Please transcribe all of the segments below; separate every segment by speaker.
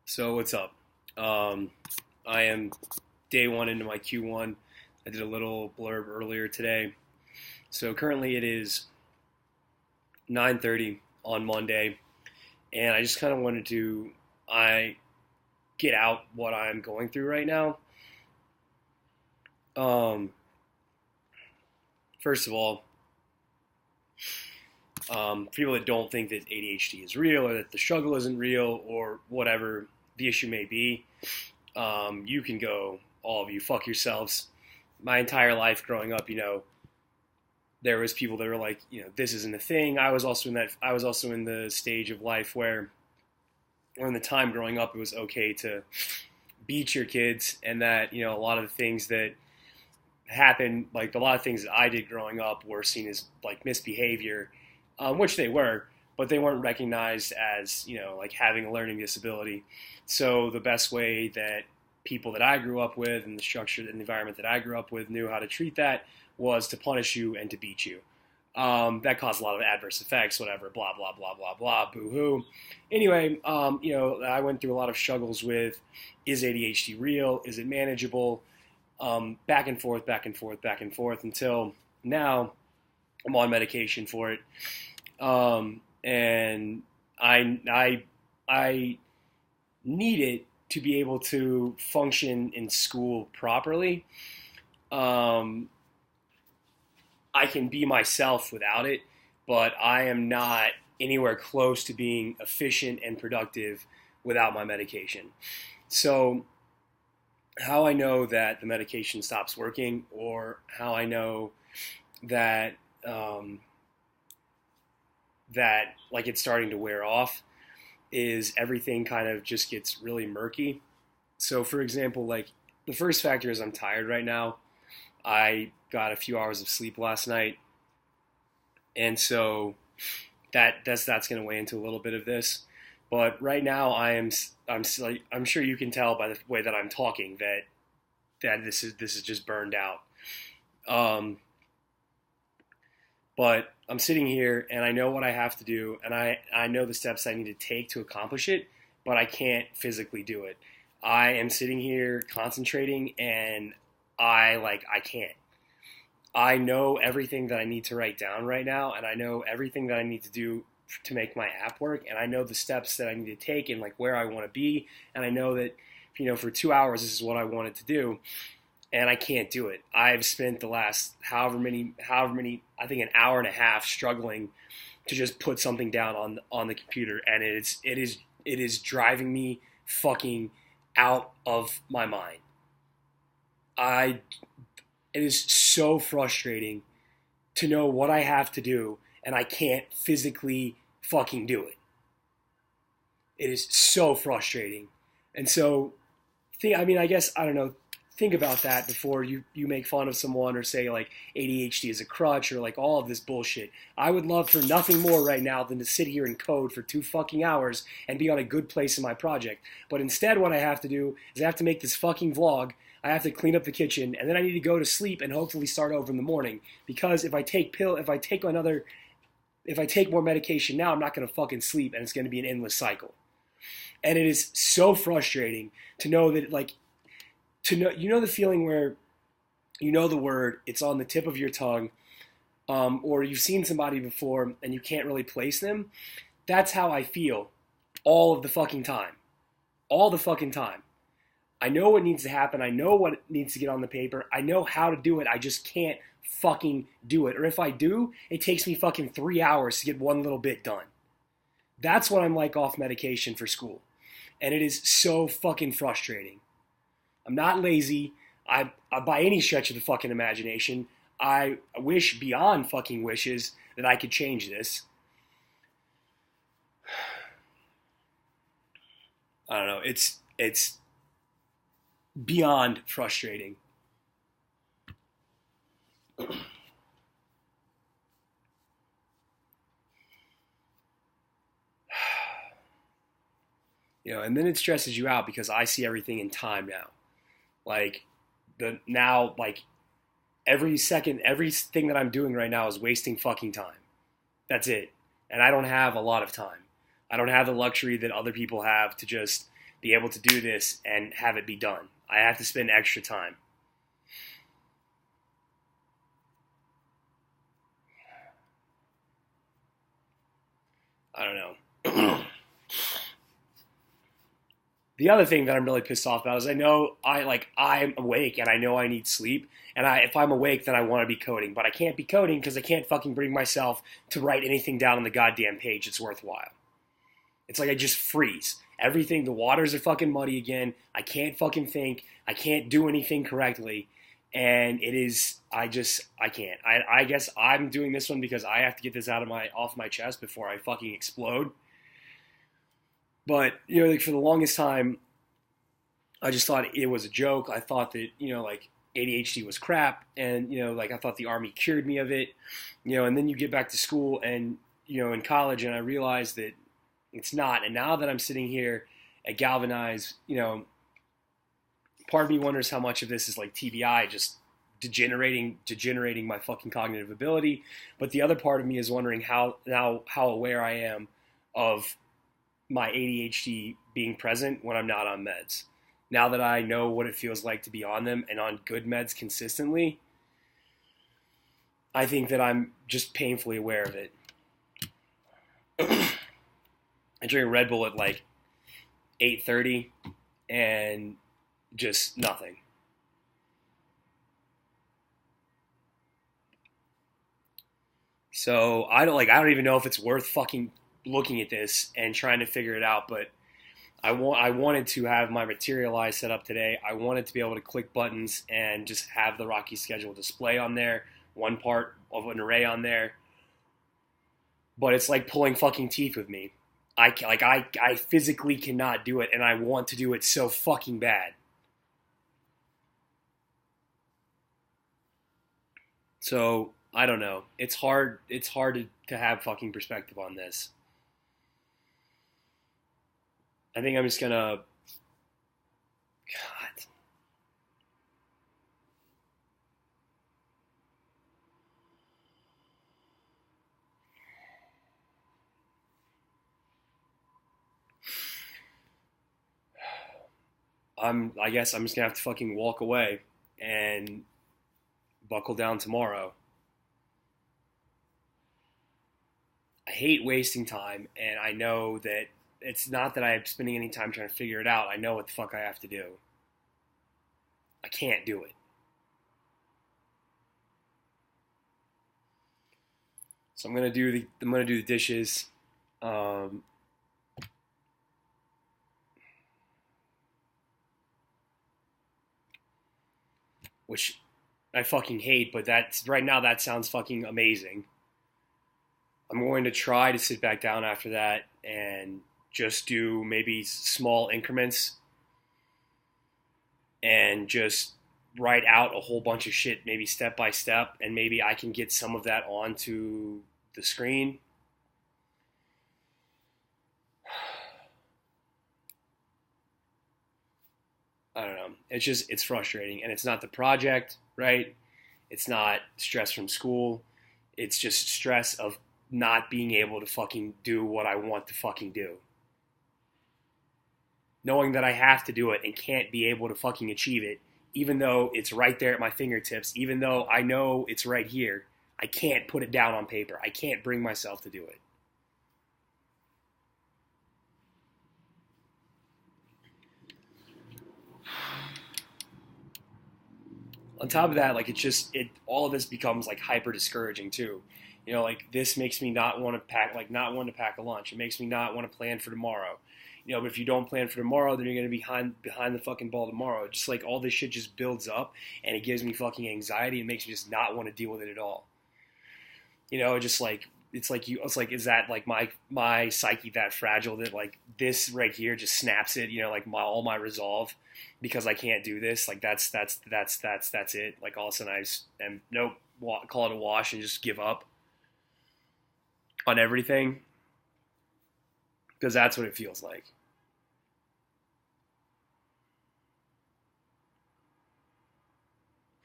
Speaker 1: So what's up? I am day one into my Q1. I did a little blurb earlier today. So currently it is 9:30 on Monday, and I just kind of wanted to I get out what I'm going through right now. Um, First of all, for people that don't think that ADHD is real or that the struggle isn't real or whatever the issue may be, you can go, all of you, fuck yourselves. My entire life growing up, there was people that were like, this isn't a thing. I was also in the stage of life where, or in the time growing up, it was okay to beat your kids, and that, a lot of the things that happened, like a lot of things that I did growing up were seen as like misbehavior, which they were, but they weren't recognized as, like having a learning disability. So the best way that people that I grew up with and the structure and the environment that I grew up with knew how to treat that was to punish you and to beat you. That caused a lot of adverse effects, whatever, blah, blah, blah, blah, blah, boo hoo. Anyway, I went through a lot of struggles with, is ADHD real? Is it manageable? Back and forth, back and forth, back and forth until now I'm on medication for it. And I need it to be able to function in school properly. I can be myself without it, but I am not anywhere close to being efficient and productive without my medication. So how I know that the medication stops working, or how I know that that like it's starting to wear off, is everything kind of just gets really murky. So for example, like the first factor is I'm tired right now. I got a few hours of sleep last night, and so that's going to weigh into a little bit of this. But right now, I'm sure you can tell by the way that I'm talking that this is just burned out. Um, but I'm sitting here and I know what I have to do, and I know the steps I need to take to accomplish it, but I can't physically do it. I am sitting here concentrating, and I can't. I know everything that I need to write down right now, and I know everything that I need to do to make my app work, and I know the steps that I need to take and like where I want to be, and I know that for 2 hours this is what I wanted to do, and I can't do it. I've spent the last however many I think an hour and a half struggling to just put something down on the computer, and it is driving me fucking out of my mind. I It is so frustrating to know what I have to do and I can't physically fucking do it. It is so frustrating. And so, I guess, I don't know, think about that before you make fun of someone or say like ADHD is a crutch or like all of this bullshit. I would love for nothing more right now than to sit here and code for 2 fucking hours and be on a good place in my project. But instead what I have to do is I have to make this fucking vlog. I have to clean up the kitchen, and then I need to go to sleep and hopefully start over in the morning. Because if I take more medication now, I'm not going to fucking sleep, and it's going to be an endless cycle. And it is so frustrating to know that, like, the feeling where you know the word, it's on the tip of your tongue, or you've seen somebody before and you can't really place them. That's how I feel all of the fucking time. All the fucking time. I know what needs to happen. I know what needs to get on the paper. I know how to do it. I just can't fucking do it. Or if I do, it takes me fucking 3 hours to get one little bit done. That's what I'm like off medication for school. And it is so fucking frustrating. I'm not lazy. I by any stretch of the fucking imagination. I wish beyond fucking wishes that I could change this. I don't know. It's beyond frustrating. And then it stresses you out because I see everything in time now. Like every second, everything that I'm doing right now is wasting fucking time. That's it. And I don't have a lot of time. I don't have the luxury that other people have to just be able to do this and have it be done. I have to spend extra time. I don't know. The other thing that I'm really pissed off about is I know I'm awake and I know I need sleep. And if I'm awake, then I want to be coding. But I can't be coding because I can't fucking bring myself to write anything down on the goddamn page that's worthwhile. It's like I just freeze. Everything, the waters are fucking muddy again. I can't fucking think. I can't do anything correctly. And it is, I can't. I guess I'm doing this one because I have to get this off my chest before I fucking explode. But, like for the longest time, I just thought it was a joke. I thought that, like ADHD was crap. And, like I thought the Army cured me of it. And then you get back to school and, in college, and I realized that it's not. And now that I'm sitting here at Galvanize, part of me wonders how much of this is like TBI, just degenerating my fucking cognitive ability. But the other part of me is wondering how aware I am of my ADHD being present when I'm not on meds. Now that I know what it feels like to be on them and on good meds consistently, I think that I'm just painfully aware of it. I drink Red Bull at like 8:30 and just nothing. So I don't even know if it's worth fucking looking at this and trying to figure it out, but I wanted to have my Materialize set up today. I wanted to be able to click buttons and just have the Rocky schedule display on there, one part of an array on there. But it's like pulling fucking teeth with me. I physically cannot do it, and I want to do it so fucking bad. So I don't know. It's hard to have fucking perspective on this. I think I'm just gonna. God. I guess I'm just gonna have to fucking walk away and buckle down tomorrow. I hate wasting time, and I know that it's not that I'm spending any time trying to figure it out. I know what the fuck I have to do. I can't do it. So I'm gonna do the dishes. Which I fucking hate, but that's right now that sounds fucking amazing. I'm going to try to sit back down after that and just do maybe small increments and just write out a whole bunch of shit, maybe step by step, and maybe I can get some of that onto the screen. I don't know. It's frustrating, and it's not the project, right? It's not stress from school. It's just stress of not being able to fucking do what I want to fucking do. Knowing that I have to do it and can't be able to fucking achieve it, even though it's right there at my fingertips, even though I know it's right here, I can't put it down on paper. I can't bring myself to do it. On top of that, like all of this becomes like hyper discouraging too. Like this makes me not want to pack a lunch. It makes me not want to plan for tomorrow. But if you don't plan for tomorrow, then you're going to be behind the fucking ball tomorrow. Just like all this shit just builds up, and it gives me fucking anxiety. It makes me just not want to deal with it at all. Just like is that like my psyche that fragile that like this right here just snaps it? Like all my resolve because I can't do this. Like that's it. Like all of a sudden nope, call it a wash and just give up on everything because that's what it feels like.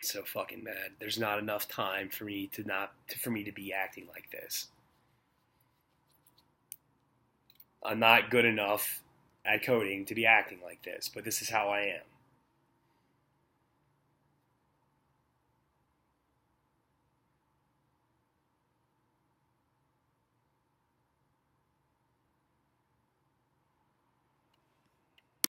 Speaker 1: So fucking mad. There's not enough time for me to be acting like this. I'm not good enough at coding to be acting like this, but this is how I am.